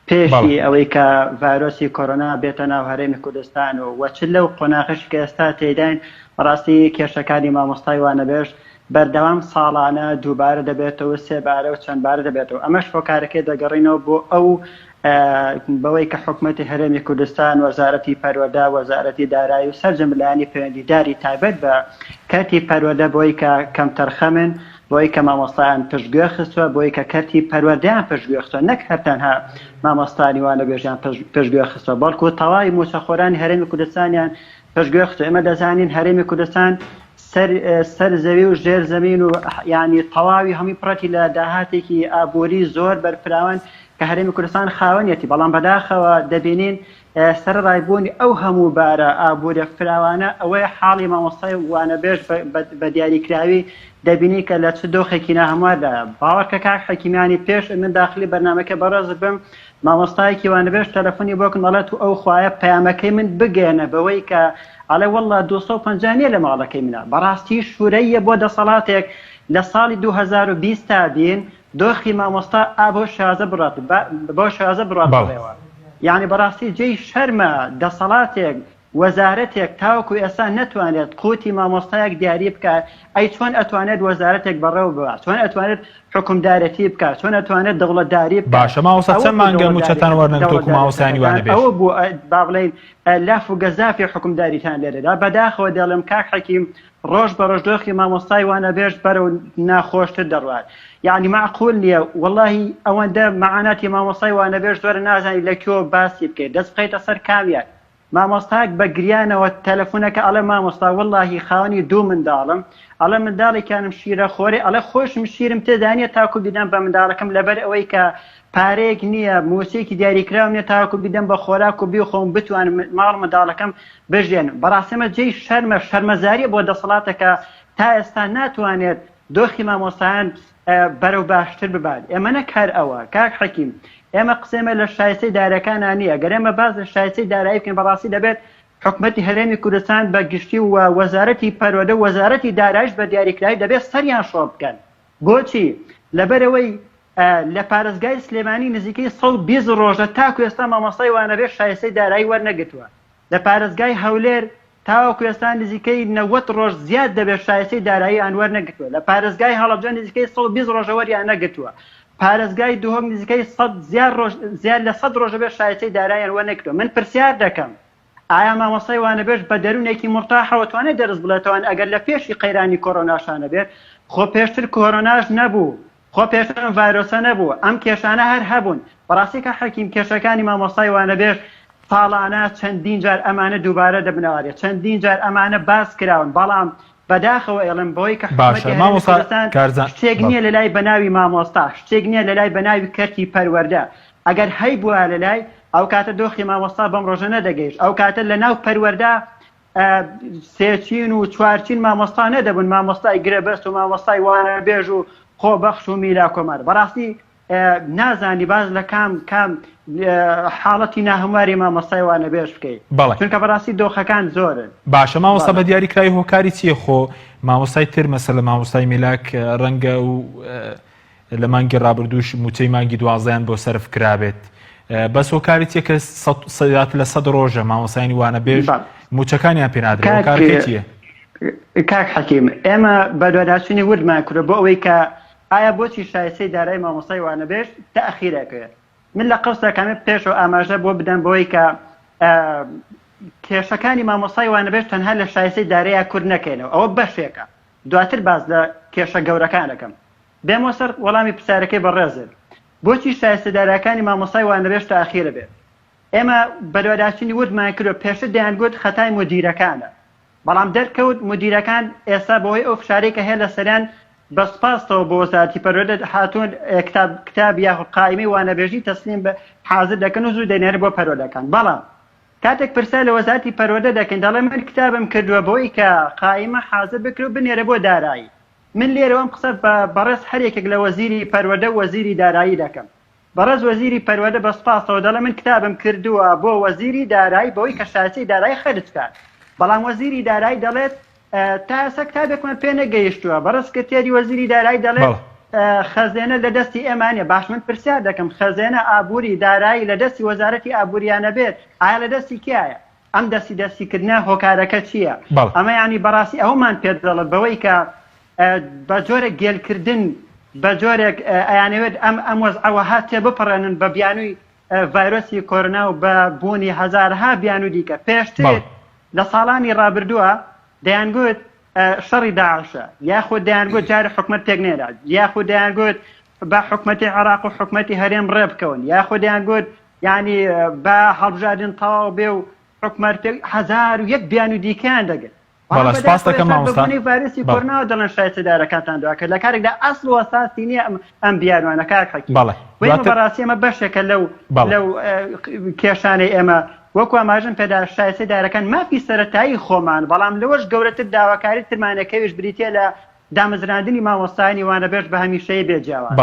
پێشی ئەوەی کە ڤایرۆسی کۆرۆنا بێتە ناو هەرێمی کوردستان و چ لەو قۆناغش کە ئێستا تێداین ڕاستی کێشەکانی مامۆستای وانەبێژ بەردەوام ساڵانە دووبارە دەبێتەوە سێبارە و چەندبارە دەبێتەوە ئەمەش هۆکارەکەی دەگەڕینەوە بۆ ئەو بەوەی کە حکوومەتی هەرێمی کوردستان وەزارەتی پەروەردە وەزارەتی دارایی و سەرجەملایانی پەیوەندیداری تایبەت بە کارتی پەروەردە بۆی کە کەم تەرخەمن بۆی کە مامۆستایان پشتگوێ خستووە بۆی کە کارتی پەروەردەیان پشتگوێ خستووە نەک هەر تەنها مامۆستانی وانەبێژیان پشتگوێ خستووە بەڵکو تەواوی موچەخۆرانی هەرێمی کوردستانیان پشتگوێ خستووە ئێمە دەزانین هەرێمی کوردستان سەر زەوی و ژێر زەمین و یعنی تەواوی هەمووی پڕەتی لە داهاتێکی ئابووری زۆر بەرفراوان کە هەرێمی کوردستان خاوەنیەتی بەڵام بەداخەوە دەبینین سەرڕایبوونی ئەو هەموو بارە ئابووری فراوانە ئەوەی حاڵی مامۆستای وانەبێژ بە دیاریکراوی دەبینی کە لە چ دۆخێکی ناهەمواردا باوەڕکە کاک حەکیمیانی پێش من داخلی بەرنامەکە بەڕێز بم مامۆستایەکی وانەبێژ تەلەفۆنی بۆکن دەڵێت و ئەو خوایە پەیامەکەی من بگێنە بەوەی کە ئەڵێ وەڵڵا 250 نیە لە ماڵەکەی منە بەڕاستی شوورەیە بۆ دەسەڵاتێک لە ساڵی 2020 تا بین دۆخی مامۆستا بۆ شازە بڕاتەوە یعنی بەڕاستی جێی شەرمە دەسەڵاتێک وەزارەتێک تاوەکو ئێستا نەتوانێت قوتی مامۆستایەک دیاری بکات ئەی چۆن ئەتوانێت وەزارەتێک بەڕێوە ببات چۆن ئەتوانێت حکومدارەتی بکات چۆن ئەتوانێت دەوڵەتداری بکات باشە ماوەستا چەند مانگە موچەتان وەرنەگرتووەکو مامۆستایانی وانەبێژ ئەوە بوو با بڵێن لاف و گەزافی حکومداریتان لێرەدا بەداخەوە دەڵێم کاک حەکیم ڕۆژ بە ڕۆژ دۆخی مامۆستای وانەبێژ بەرەو ناخۆشتر دەڕوات یعنی معقول نییە واللهی ئەوەندە معاناتی مامۆستای وانەبێژ زۆرە نازانی لەکوێوە باسی بکەیت دەست بخەیتە سەر کامیان مامۆستاک بە گریانەوە تەلەفۆنەکە ئەڵێ مامۆستا واللهی خاوەنی دوو منداڵم ئەڵێ منداڵێکیانم شیرە خۆری ئەڵێ خۆشم شیرم تێدانە تاکو بیدەم بە منداڵەکەم لەبەر ئەوەی کە پارەیەک نییە موسیقی دیاریکراو نیە تاکو بیدەم بە خۆراک و بیخۆم بتوانم ماڵ منداڵەکەم بژێنم بەڕاستیمە جێی شەرمەزاریە بۆ دەسەڵاتەکە تا ئێستا ناتوانێت دۆخی مامۆستایان بەرەو باشتر ببات ئێمە نەکار ئەوە کاک حەکیم ئێمە قسێمە لە شایستەی دارەکانە نییە گەر ئێمە باز لە شایستەی دارایی بکەین بەڕاستی دەبێت حکومەتی هەرێمی کوردستان بە گشتی و وەزارەتی پەروەردە وەزارەتی دارایش بە دیاریکراوی دەبێت سەریان شۆ بکەن بۆچی لەبەرەوەی لە پارێزگای سلێمانی نزیکەی 120 ڕۆژە تاکو ئێستا مامۆستای وانەبێژ شایستەی دارایی وەرنەگرتووە لە پارێزگای هەولێر تاوەکو ئێستا نزیکەی 90 ڕۆژ زیاد دەبێت شایستەی دارایی ئان وەرنەگرتووە لە پارێزگای هەڵەبجە نزیکەی 120 ڕۆژە وەریان نەگرتووە پارێزگای دووهەم نزیکەی زیاد لە 100 ڕۆژە بێت شایستەی داراییان وەرنەگرتووە من پرسیار دەکەم ئایا مامۆستای وانەبێژ بە دەروونێکی مرتاحەوە توانێت دەرز بڵێتەوە ئەگەر لە پێشی قەیرانی کۆرۆناشانە بێت خۆ پێشتر کۆرۆناش نەبوو خۆ پێشتر ڤایرۆسە نەبوو ئەم کێشانە هەر هەبوون بەڕاستی کە حەکیم کێشەکانی مامۆستای وانەبێژ ساڵانە چەندین جار ئەمانە دووبارە دەبنەوارێت چەندین جار ئەمانە باس کراون بەڵام بەداخەوە ئێڵم بۆی کە شتێک نییە لە لای بەناوی مامۆستا شتێک نییە لە لای بەناوی کەرتی پەروەردە ئەگەر هەی بووە لە لای ئەو کاتە دۆخی مامۆستا بەم ڕۆژە نەدەگەیشت ئەو کاتە لە ناو پەروەردە سێچین و چوارچین مامۆستا نەدەبوون مامۆستای گرەبەست و مامۆستای وانەبێژ و خۆبەخش و میلا کۆمار بەڕاستی نازانی باز لە کام حاڵەتی ناهەمواری مامۆستای وانەبێژ بکەیت چونکە بەڕاستی دۆخەکان زۆرن باشە مامۆستا بە دیاریکراوی هۆکاری چییە خۆ مامۆستای تر مەسەلە مامۆستای میلاک ڕەنگە و لە مانگی ڕابردووش موچەی مانگی دوازدەیان بۆ سەرف کرابێت بەس هۆکاری چییە کە لە 100 ڕۆژە مامۆستایانی وانەبێژ موچەکانیان پێنادرێت هۆکارەکەی چییە؟ کاک حەکیم ئێمە بە دواداچوونی وردمان کورە بۆ ئەوەی کە ئایا بۆچی شایستەی دارایی مامۆستای وانەبێژ تەئخیرەکەوێت من لە قەوسەکەمە پێشەوە ئاماژە بۆ بدەم بۆی کە کێشەکانی مامۆستای وانەبێژ تەنها لە شایستەی دارەیە کورد نەکەینەوە ئەوە بەشێکە دواتر باز لە کێشە گەورەکانەکەم بێمە سەر وەڵامی پرسیارەکەی بەڕێزت بۆچی شایستە دارەکانی مامۆستای وانەبێژ تەئخیرە بێت ئێمە بە دواداچوونی وردمان کردو پێشتر دەیانگوت خەتای مدیرەکانە بەڵام دەرکەوت مدیرەکان ئێستا بەهۆی ئەو فشارەی کە هەیە لە سەریان بە سپاسەوە بۆ وەزارەتی پەروەردە هاتوون کتاب یاخود قایمەی وانەبێژی تەسلیم بە حازر دەکەن و زوو دەنێرن بۆ پەروەردەکان بەڵام کاتێک پرسیار لە وەزارەتی پەروەردە دەکەن دەڵێ من کتابم کردووە بۆی کە قایمە حازر بکرێ و بنێرە بۆ دارایی من لێرەوەم قسە بەڕێز هەر یەکێک لە وەزیری پەروەردە و وەزیری دارایی دەکەم بەڕێز وەزیری پەروەردە بە سپاسەوە دەڵێ من کتابم کردووە بۆ وەزیری دارایی بۆی کە شایستەی دارایی خەرج بکات بەڵام وەزیری دارایی دەڵێت تا ئێستا کتابێکمان پێ نەگەیشتووە بەڕێز سکرتێری وەزیری دارایی دەڵێت خەزێنە لە دەستی ئێمانە. باش من پرسیار دەکەم خەزێنە ئابووری دارایی لە دەستی وەزارەتی ئابووریانە بێت ئایا لە دەستی کایە؟ ئەم دەستیکردنە هۆکارەکە چییە؟ ئەمە ینی بەڕاستی ئەومان پێ دەڵێت بەوەی کە بە جۆرە گێلکردن بە جۆرێک ئەیانەوێت ئەم وەزعەوە هاتێ بپەڕێنن بە بیانووی ڤایرۆسی کۆرۆنا و بە بوونی هەزارها بیان و دیکە. پێشتر لە ساڵانی ڕابردووە دەیانگوت شەڕی داعشە، یاخود دەیانگوت جارە حکومەت تێک نێرا، یاخود دەیانگوت بە حکومەتی عێراق و حکومەتی هەرێم ڕێ بکەون، یاخود دەیانگوت ینی بە هەڵبژاردن تەواو بێ و حکومەت 1001 بیان و دیکەیان دەگرت. سپاس دەکەم مامۆستا. ڤایرۆسی کۆرۆنا دەڵێن شایەتەدارەکانتان دوکە لە کارێکدا ئەسڵ و ئەساسی نییە ئەم بیانوانە کاک حەکیم. وەی بەڕاستی ئەمە بەشێکە لەو کێشانەی ئێمە وەکو ئاماژەم پێدا شایەتەی دارەکان مافی سەرەتایی خۆمان، بەڵام لەوەش گەورەتر داواکاری ترمانەکەویش بریتە لە دامەزراندنی مامۆستایانی وانەبێژ بە هەمیشەیی بێجیاوان.